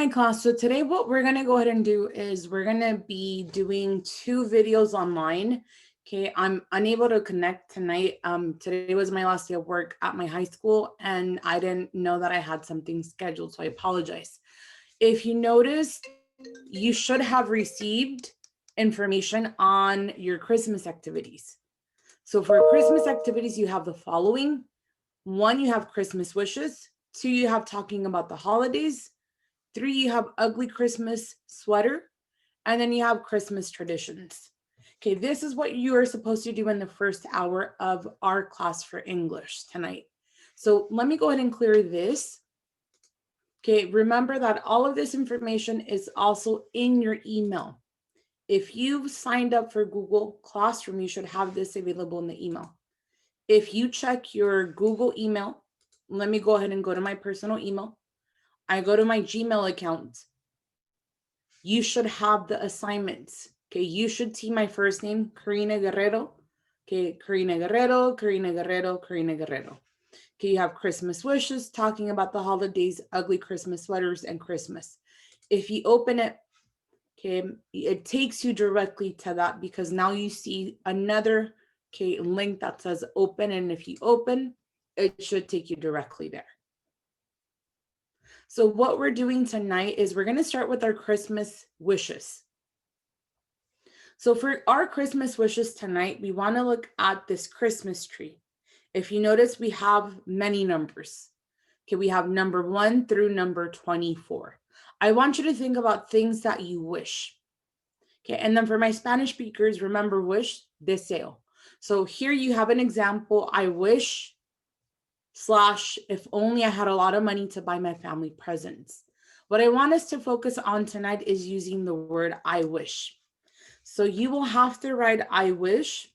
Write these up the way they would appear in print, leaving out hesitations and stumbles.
Hi class, so today what we're gonna go ahead and do is we're gonna be doing 2 videos online. Okay, I'm unable to connect tonight. Today was my last day of work at my high school and I didn't know that I had something scheduled, so I apologize. If you noticed, you should have received information on your Christmas activities. So for Christmas activities, you have the following. 1, you have Christmas wishes. 2, you have talking about the holidays. 3, you have ugly Christmas sweater. And then you have Christmas traditions. Okay, this is what you are supposed to do in the first hour of our class for English tonight. So let me go ahead and clear this. Okay, remember that all of this information is also in your email. If you've signed up for Google Classroom, you should have this available in the email. If you check your Google email, let me go ahead and go to my personal email. I go to my Gmail account. You should have the assignments. Okay, you should see my first name, Karina Guerrero. Okay, Karina Guerrero, Karina Guerrero, Karina Guerrero. Okay, you have Christmas wishes, talking about the holidays, ugly Christmas sweaters, and Christmas. If you open it, okay, it takes you directly to that because now you see another link that says open, and if you open, it should take you directly there. So what we're doing tonight is we're going to start with our Christmas wishes. So for our Christmas wishes tonight, we want to look at this Christmas tree. If you notice, we have many numbers. Okay, we have number 1 through number 24. I want you to think about things that you wish. Okay, and then for my Spanish speakers, remember wish, deseo. So here you have an example. I wish / if only I had a lot of money to buy my family presents. What I want us to focus on tonight is using the word I wish. So you will have to write I wish.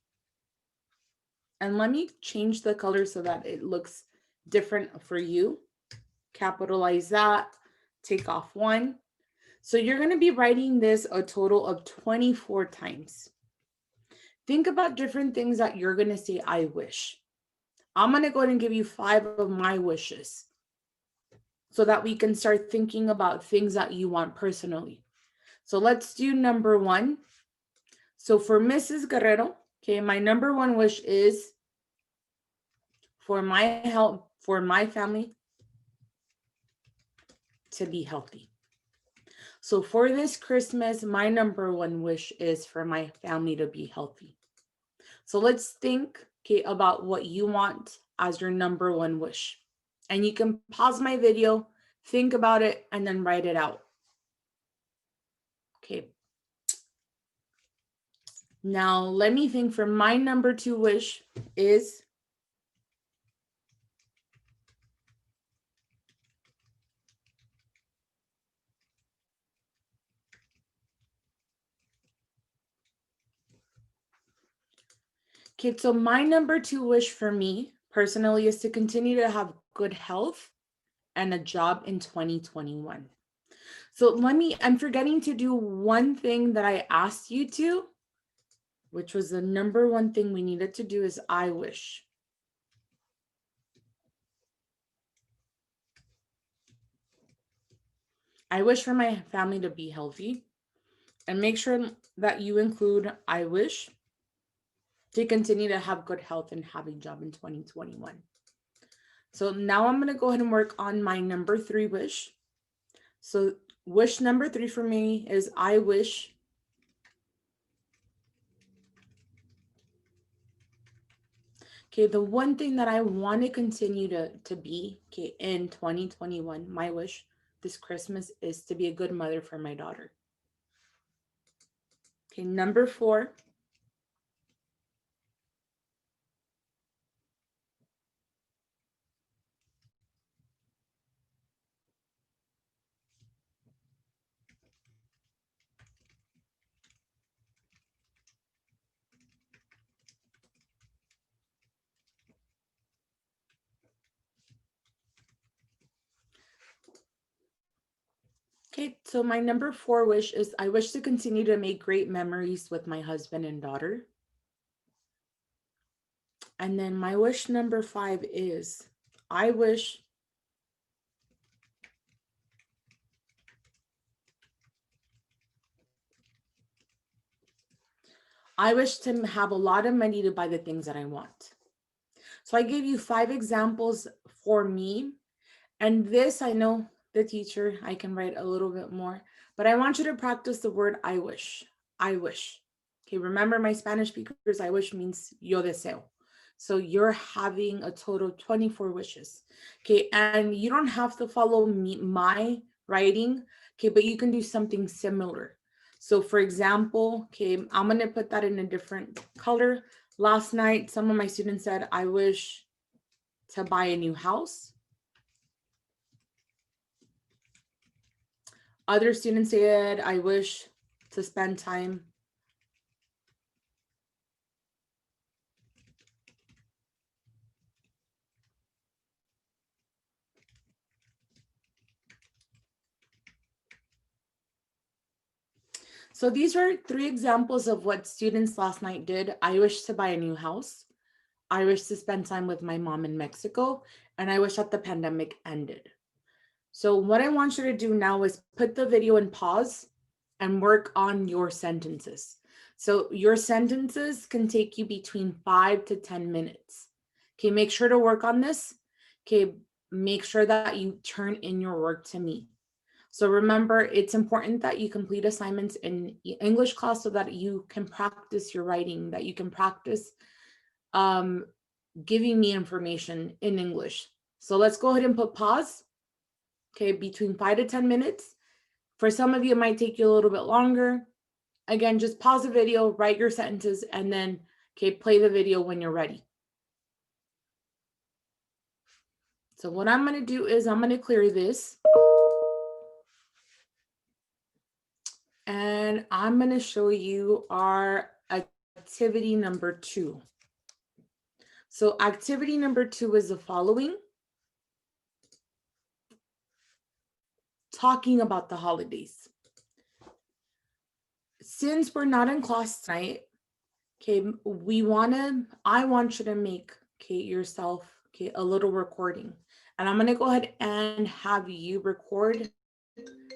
And let me change the color so that it looks different for you. Capitalize that, take off 1. So you're going to be writing this a total of 24 times. Think about different things that you're going to say I wish. I'm going to go ahead and give you 5 of my wishes so that we can start thinking about things that you want personally. So let's do number 1. So for Mrs. Guerrero, okay, my number 1 wish is for my health, for my family to be healthy. So for this Christmas, my number 1 wish is for my family to be healthy. So let's think, okay, about what you want as your number 1 wish. And you can pause my video, think about it, and then write it out. Okay. Now let me think. For my number 2 wish is okay, so my number 2 wish for me personally is to continue to have good health and a job in 2021. So I'm forgetting to do one thing that I asked you to, which was the number 1 thing we needed to do is I wish. I wish for my family to be healthy, and make sure that you include I wish to continue to have good health and have a job in 2021. So now I'm going to go ahead and work on my number 3 wish. So wish number 3 for me is I wish okay, the one thing that I want to continue to be in 2021, my wish this Christmas is to be a good mother for my daughter. Okay, number 4. Okay, so my number 4 wish is I wish to continue to make great memories with my husband and daughter. And then my wish number 5 is I wish I wish to have a lot of money to buy the things that I want. So I gave you 5 examples for me. And this, I know the teacher, I can write a little bit more, but I want you to practice the word I wish. I wish. Okay, remember my Spanish speakers, I wish means yo deseo. So you're having a total of 24 wishes. Okay, and you don't have to follow me, my writing, okay, but you can do something similar. So for example, okay, I'm gonna put that in a different color. Last night, some of my students said, I wish to buy a new house. Other students said, I wish to spend time So these are 3 examples of what students last night did. I wish to buy a new house. I wish to spend time with my mom in Mexico. And I wish that the pandemic ended. So what I want you to do now is put the video in pause and work on your sentences. So your sentences can take you between 5 to 10 minutes. Okay, make sure to work on this. Okay, make sure that you turn in your work to me. So remember, it's important that you complete assignments in English class so that you can practice your writing, that you can practice giving me information in English. So let's go ahead and put pause. Okay, between 5 to 10 minutes. For some of you, it might take you a little bit longer. Again, just pause the video, write your sentences, and then, okay, play the video when you're ready. So what I'm going to do is I'm going to clear this. And I'm going to show you our activity number 2. So activity number 2 is the following. Talking about the holidays. Since we're not in class tonight, okay, I want you to make, okay, yourself, okay, a little recording. And I'm going to go ahead and have you record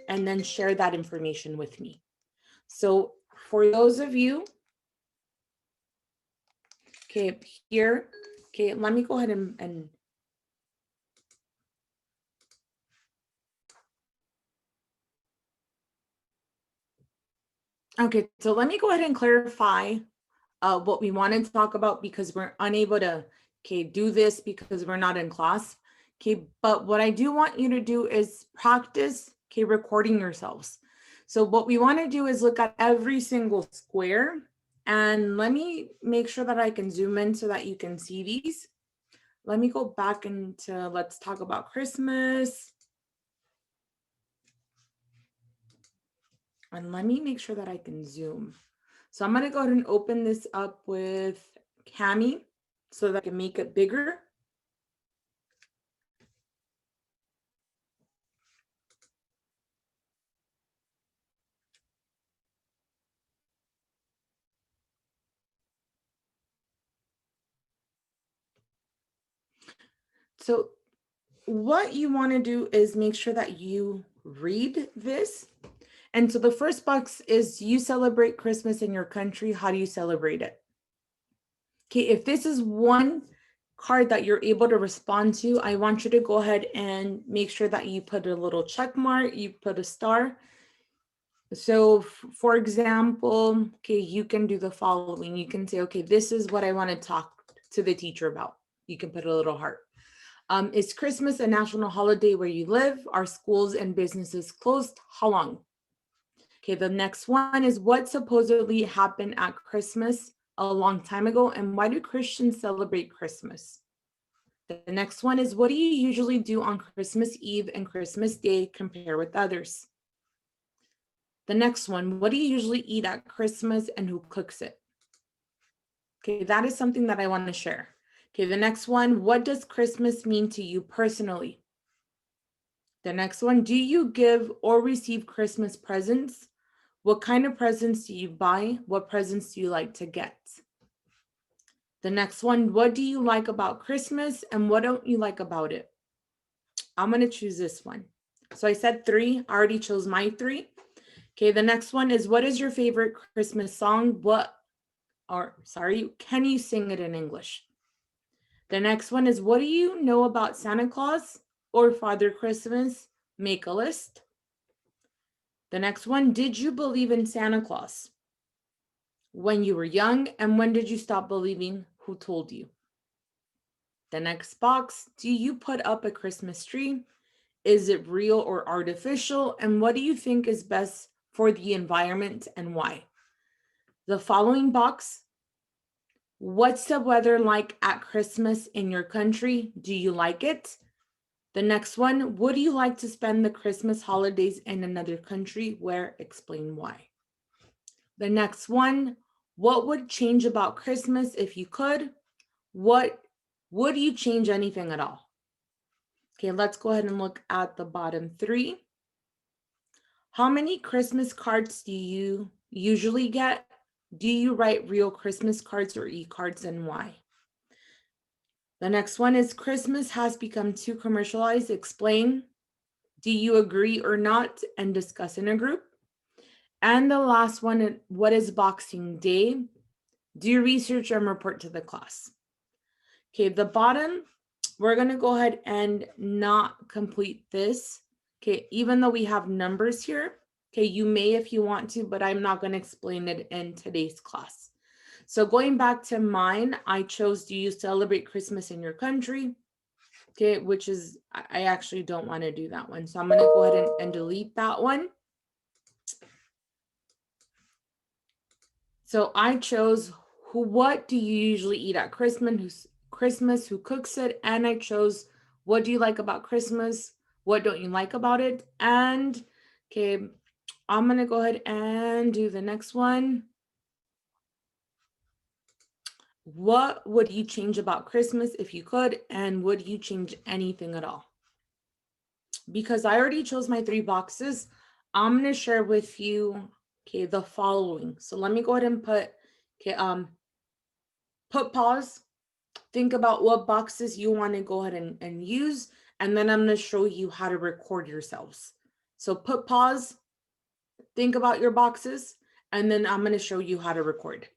and then share that information with me. So for those of you, okay, here, okay, let me go ahead and okay, so let me go ahead and clarify what we wanted to talk about because we're unable to, okay, do this because we're not in class. Okay, but what I do want you to do is practice, okay, recording yourselves. So what we want to do is look at every single square, and let me make sure that I can zoom in so that you can see these. Let me go back into, let's talk about Christmas. And let me make sure that I can zoom. So I'm going to go ahead and open this up with Cami so that I can make it bigger. So what you want to do is make sure that you read this. And so the first box is, you celebrate Christmas in your country. How do you celebrate it? Okay, if this is one card that you're able to respond to, I want you to go ahead and make sure that you put a little check mark, you put a star. So for example, okay, you can do the following. You can say, okay, this is what I want to talk to the teacher about. You can put a little heart. Is Christmas a national holiday where you live? Are schools and businesses closed? How long? Okay, the next one is, what supposedly happened at Christmas a long time ago, and why do Christians celebrate Christmas? The next one is, what do you usually do on Christmas Eve and Christmas Day compare with others? The next one, what do you usually eat at Christmas and who cooks it? Okay, that is something that I want to share. Okay, the next one, what does Christmas mean to you personally? The next one, do you give or receive Christmas presents? What kind of presents do you buy? What presents do you like to get? The next one, what do you like about Christmas and what don't you like about it? I'm going to choose this one. So I said 3. I already chose my 3. Okay, the next one is, what is your favorite Christmas song? What or sorry, can you sing it in English? The next one is, what do you know about Santa Claus or Father Christmas? Make a list. The next one, did you believe in Santa Claus when you were young, and when did you stop believing? Who told you? The next box, do you put up a Christmas tree? Is it real or artificial? And what do you think is best for the environment and why? The following box, what's the weather like at Christmas in your country? Do you like it? The next one, would you like to spend the Christmas holidays in another country? Where? Explain why. The next one, what would change about Christmas if you could? What would you change anything at all? Okay, let's go ahead and look at the bottom three. How many Christmas cards do you usually get? Do you write real Christmas cards or e-cards, and why? The next one is, Christmas has become too commercialized. Explain. Do you agree or not? And discuss in a group. And the last one, what is Boxing Day? Do research and report to the class. Okay, the bottom, we're going to go ahead and not complete this. Okay, even though we have numbers here, okay, you may if you want to, but I'm not going to explain it in today's class. So going back to mine, I chose, do you celebrate Christmas in your country? Okay, which is, I actually don't want to do that one. So I'm going to go ahead and delete that one. So I chose, what do you usually eat at Christmas, who cooks it? And I chose, what do you like about Christmas? What don't you like about it? And okay, I'm going to go ahead and do the next one. What would you change about Christmas if you could? And would you change anything at all? Because I already chose my 3 boxes, I'm going to share with you, okay, the following. So let me go ahead and put, okay, put pause. Think about what boxes you want to go ahead and use, and then I'm going to show you how to record yourselves. So put pause, think about your boxes, and then I'm going to show you how to record.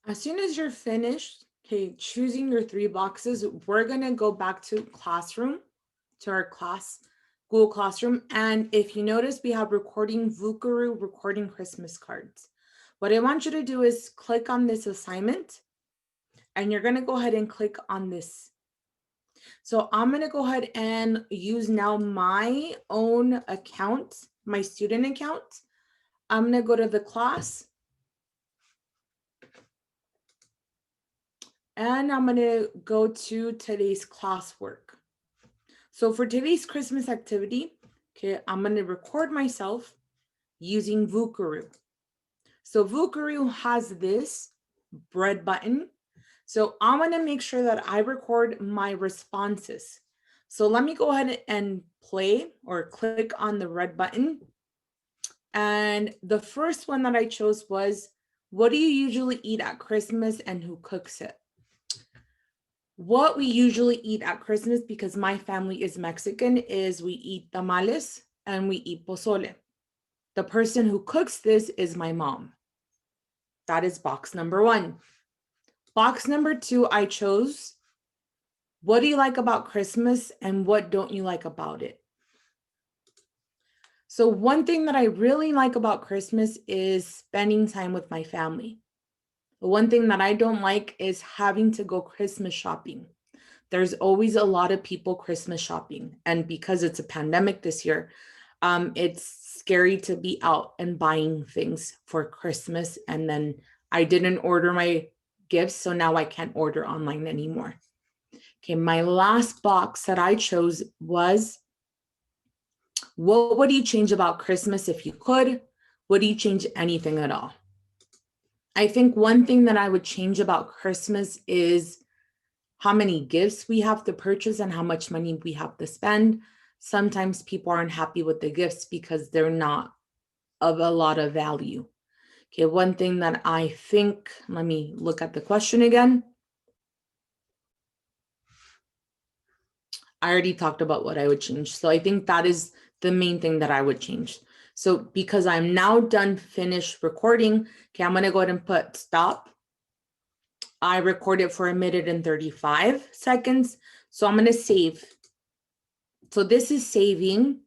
As soon as you're finished, okay, choosing your 3 boxes, we're going to go back to classroom, to our class, Google Classroom. And if you notice, we have recording Vukaru, recording Christmas cards. What I want you to do is click on this assignment, and you're going to go ahead and click on this. So I'm going to go ahead and use now my own account, my student account. I'm going to go to the class, and I'm going to go to today's classwork. So for today's Christmas activity, okay, I'm going to record myself using Vukaru. So Vukaru has this red button. So I'm going to make sure that I record my responses. So let me go ahead and play or click on the red button. And the first one that I chose was, what do you usually eat at Christmas and who cooks it? What we usually eat at Christmas, because my family is Mexican, is we eat tamales and we eat pozole. The person who cooks this is my mom. That is box number 1. Box number 2, I chose, what do you like about Christmas and what don't you like about it? So one thing that I really like about Christmas is spending time with my family. The one thing that I don't like is having to go Christmas shopping. There's always a lot of people Christmas shopping. And because it's a pandemic this year, it's scary to be out and buying things for Christmas. And then I didn't order my gifts, so now I can't order online anymore. Okay, my last box that I chose was, what would you change about Christmas if you could? Would you change anything at all? I think one thing that I would change about Christmas is how many gifts we have to purchase and how much money we have to spend. Sometimes people aren't happy with the gifts because they're not of a lot of value. Okay, one thing that I think, let me look at the question again. I already talked about what I would change. So I think that is the main thing that I would change. So because I'm now done finished recording, okay, I'm going to go ahead and put stop. I recorded for 1 minute and 35 seconds. So I'm going to save. So this is saving.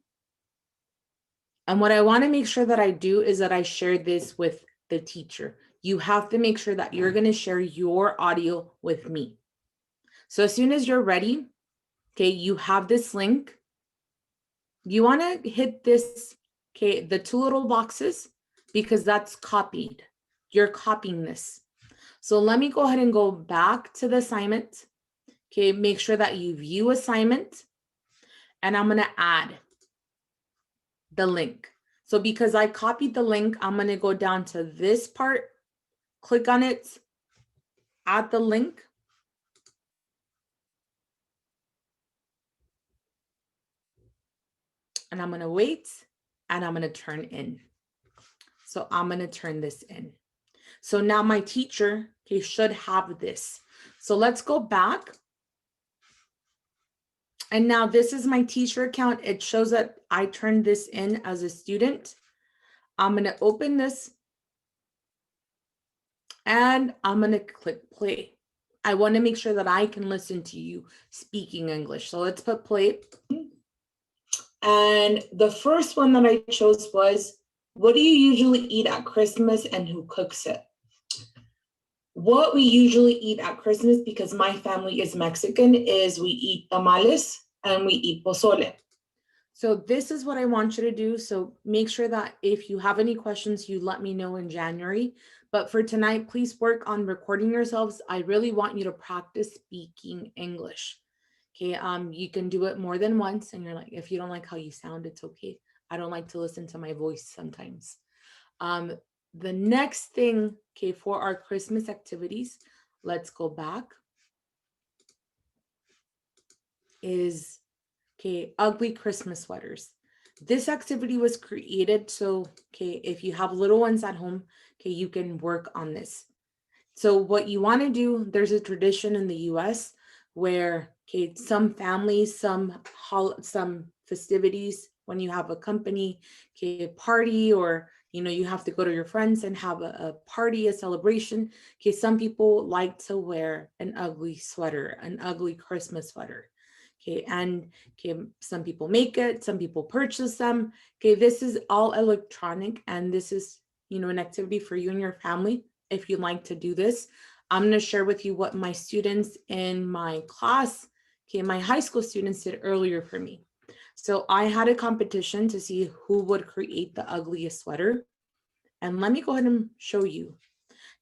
And what I want to make sure that I do is that I share this with the teacher. You have to make sure that you're going to share your audio with me. So as soon as you're ready, okay, you have this link. You want to hit this, okay, the two little boxes, because that's copied. You're copying this. So let me go ahead and go back to the assignment. Okay, make sure that you view assignment, and I'm going to add the link. So because I copied the link, I'm going to go down to this part, click on it, add the link. And I'm going to wait, and I'm going to turn in. So I'm going to turn this in. So now my teacher, okay, should have this. So let's go back. And now this is my teacher account. It shows that I turned this in as a student. I'm going to open this, and I'm going to click play. I want to make sure that I can listen to you speaking English. So let's put play. And the first one that I chose was, what do you usually eat at Christmas and who cooks it? What we usually eat at Christmas, because my family is Mexican, is we eat tamales and we eat pozole. So this is what I want you to do. So make sure that if you have any questions, you let me know in January. But for tonight, please work on recording yourselves. I really want you to practice speaking English. Okay, you can do it more than once, and you're like, if you don't like how you sound, it's okay. I don't like to listen to my voice sometimes. The next thing, okay, for our Christmas activities, let's go back, is, okay, ugly Christmas sweaters. This activity was created so, okay, if you have little ones at home, okay, you can work on this. So what you want to do, there's a tradition in the US where, okay, some families, some festivities, when you have a company, okay, party, or you have to go to your friends and have a party, a celebration. Okay, some people like to wear an ugly sweater, an ugly Christmas sweater. Okay, and okay, some people make it, some people purchase them. Okay, this is all electronic, and this is an activity for you and your family if you'd like to do this. I'm going to share with you what my students in my class, okay, my high school students did earlier for me. So I had a competition to see who would create the ugliest sweater. And let me go ahead and show you.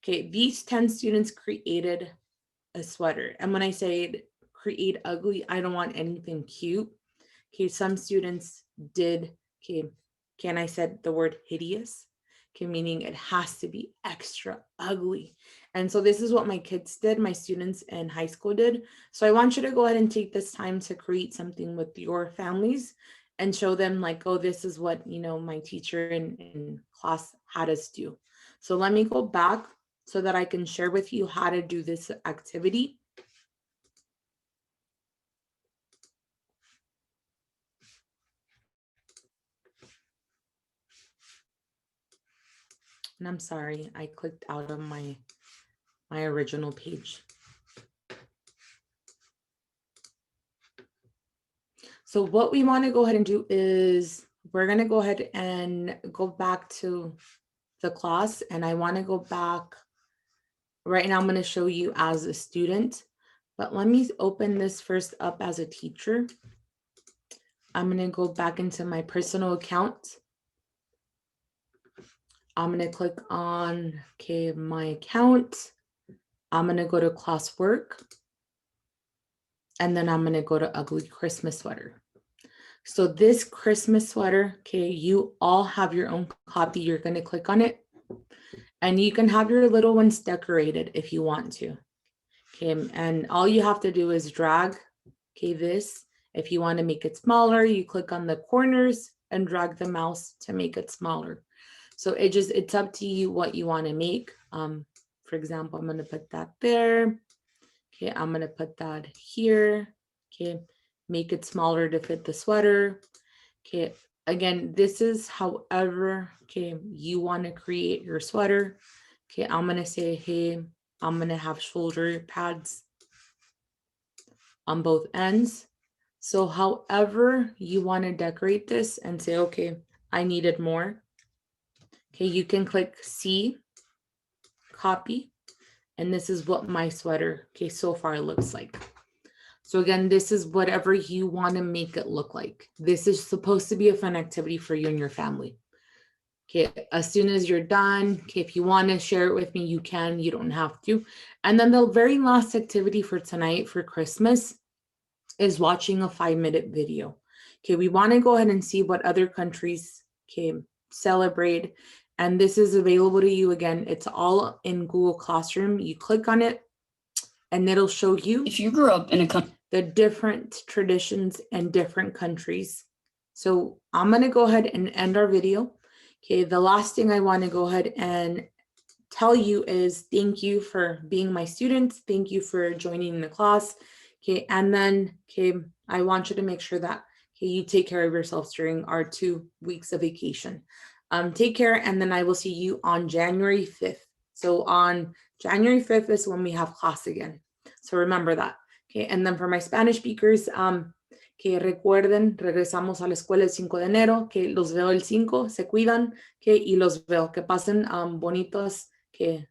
Okay, these 10 students created a sweater. And when I say create ugly, I don't want anything cute. Okay, some students did, okay, can I said the word hideous? Okay, meaning it has to be extra ugly. And so this is what my kids did, my students in high school did. So I want you to go ahead and take this time to create something with your families and show them like, oh, this is what, my teacher in class had us do. So let me go back so that I can share with you how to do this activity. And I'm sorry, I clicked out of my original page. So what we want to go ahead and do is we're going to go ahead and go back to the class, and I want to go back right now. I'm going to show you as a student, but let me open this first up as a teacher. I'm going to go back into my personal account. I'm going to click on, okay, my account. I'm going to go to classwork, and then I'm going to go to ugly Christmas sweater. So this Christmas sweater, okay, you all have your own copy. You're going to click on it, and you can have your little ones decorated if you want to. Okay, and all you have to do is drag, okay, this. If you want to make it smaller, you click on the corners and drag the mouse to make it smaller. So it's up to you what you want to make. For example, I'm going to put that there. Okay, I'm going to put that here. Okay, make it smaller to fit the sweater. Okay, Again, this is however, okay, you want to create your sweater. Okay, I'm going to say, hey, I'm going to have shoulder pads on both ends. So however you want to decorate this and say, okay, I needed more. Okay, you can click C, copy, and this is what my sweater, okay, so far looks like. So again, this is whatever you want to make it look like. This is supposed to be a fun activity for you and your family. Okay, as soon as you're done, okay, if you want to share it with me, you can, you don't have to. And then the very last activity for tonight for Christmas is watching a 5-minute video. Okay, we want to go ahead and see what other countries, okay, celebrate. And this is available to you. Again, it's all in Google Classroom. You click on it and it'll show you if you grew up in a country, the different traditions and different countries. So I'm going to go ahead and end our video. Okay, the last thing I want to go ahead and tell you is thank you for being my students. Thank you for joining the class. Okay, and then, okay, I want you to make sure that, okay, you take care of yourselves during our 2 weeks of vacation. Take care, and then I will see you on January 5th. So on January 5th is when we have class again. So remember that. Okay, and then for my Spanish speakers, que recuerden, regresamos a la escuela el 5 de enero, que los veo el 5, se cuidan, que y los veo, que pasen bonitos, que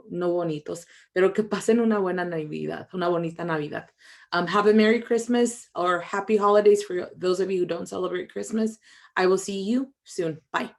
no bonitos, pero que pasen una buena Navidad, una bonita Navidad. Have a Merry Christmas or Happy Holidays for those of you who don't celebrate Christmas. I will see you soon. Bye.